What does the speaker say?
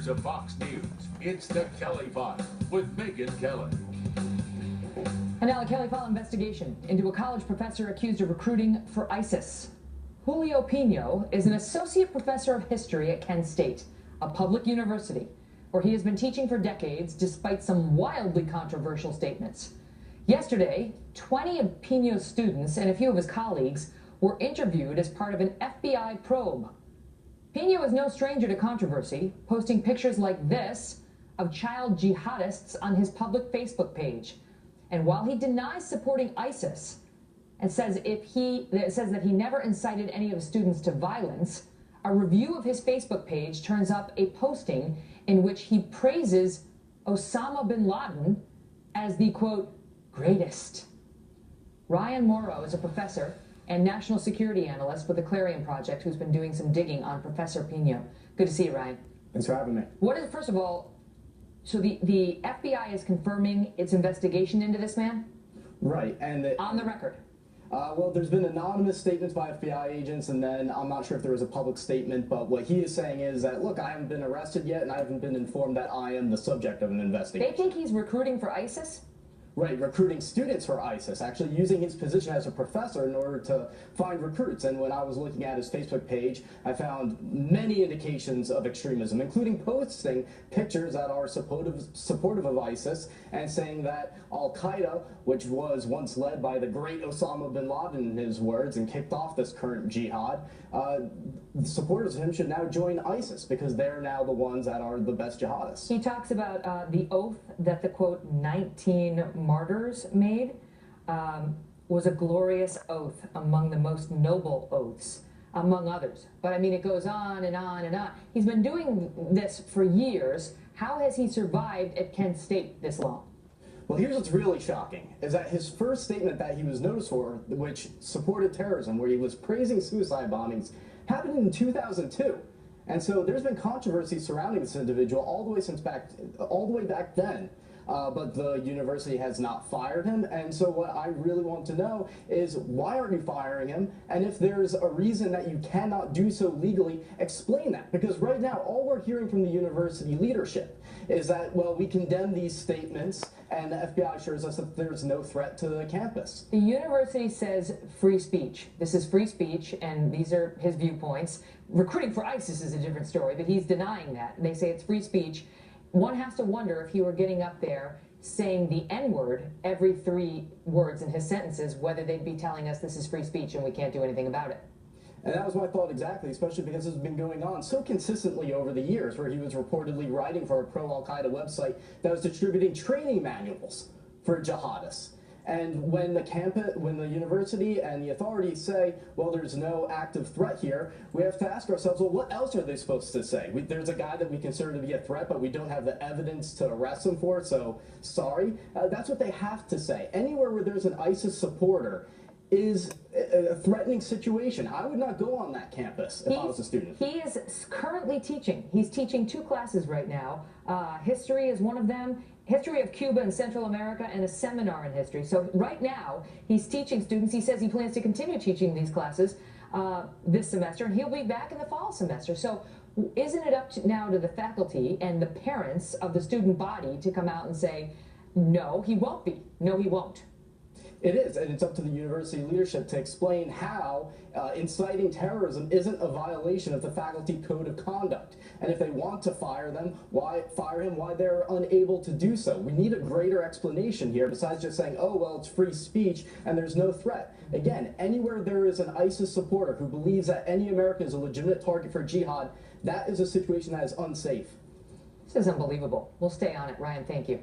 reporters of Fox News. It's the Kelly File with Megyn Kelly. And now the Kelly File investigation into a college professor accused of recruiting for ISIS. Julio is an associate professor of history at Kent State, a public university, where he has been teaching for decades despite some wildly controversial statements. Yesterday, 20 of Pino's students and a few of his colleagues were interviewed as part of an FBI probe. Pino is no stranger to controversy, posting pictures like this of child jihadists on his public Facebook page. And while he denies supporting ISIS and says that he never incited any of his students to violence, a review of his Facebook page turns up a posting in which he praises Osama bin Laden as the, quote, greatest. Ryan Morrow is a professor and national security analyst with the Clarion Project who's been doing some digging on Professor Pino. Good to see you, Ryan. Thanks for having me. First of all, so the FBI is confirming its investigation into this man? Right, and on the record. Well, there's been anonymous statements by FBI agents, and then I'm not sure if there was a public statement, but what he is saying is that, look, I haven't been arrested yet, and I haven't been informed that I am the subject of an investigation. They think he's recruiting for ISIS? Right, recruiting students for ISIS, actually using his position as a professor in order to find recruits. And when I was looking at his Facebook page, I found many indications of extremism, including posting pictures that are supportive of ISIS and saying that Al-Qaeda, which was once led by the great Osama bin Laden in his words and kicked off this current jihad, supporters of him should now join ISIS because they're now the ones that are the best jihadists. He talks about the oath that the, quote, 19 martyrs made was a glorious oath among the most noble oaths, among others. But I mean, it goes on and on and on. He's been doing this for years. How has he survived at Kent State this long? Well, here's what's really shocking, is that his first statement that he was noticed for, which supported terrorism, where he was praising suicide bombings, happened in 2002. And so there's been controversy surrounding this individual all the way back then. But the university has not fired him, and so what I really want to know is why aren't you firing him, and if there's a reason that you cannot do so legally, explain that. Because right now, all we're hearing from the university leadership is that, well, we condemn these statements, and the FBI assures us that there's no threat to the campus. The university says free speech. This is free speech, and these are his viewpoints. Recruiting for ISIS is a different story, but he's denying that. They say it's free speech. One has to wonder if he were getting up there saying the N-word every 3 words in his sentences, whether they'd be telling us this is free speech and we can't do anything about it. And that was my thought exactly, especially because it's been going on so consistently over the years, where he was reportedly writing for a pro-Al-Qaeda website that was distributing training manuals for jihadists. And when the university and the authorities say, well, there's no active threat here, we have to ask ourselves, well, what else are they supposed to say? There's a guy that we consider to be a threat, but we don't have the evidence to arrest him for, so sorry. That's what they have to say. Anywhere where there's an ISIS supporter is a threatening situation. I would not go on that campus if I was a student. He is currently teaching. He's teaching 2 classes right now. History is one of them. History of Cuba and Central America, and a seminar in history. So right now, he's teaching students. He says he plans to continue teaching these classes this semester, and he'll be back in the fall semester. So isn't it up now to the faculty and the parents of the student body to come out and say, no, he won't be. No, he won't. It is, and it's up to the university leadership to explain how inciting terrorism isn't a violation of the faculty code of conduct. And if they want to fire them, why fire him, why they're unable to do so. We need a greater explanation here besides just saying, oh, well, it's free speech and there's no threat. Again, anywhere there is an ISIS supporter who believes that any American is a legitimate target for jihad, that is a situation that is unsafe. This is unbelievable. We'll stay on it. Ryan, thank you.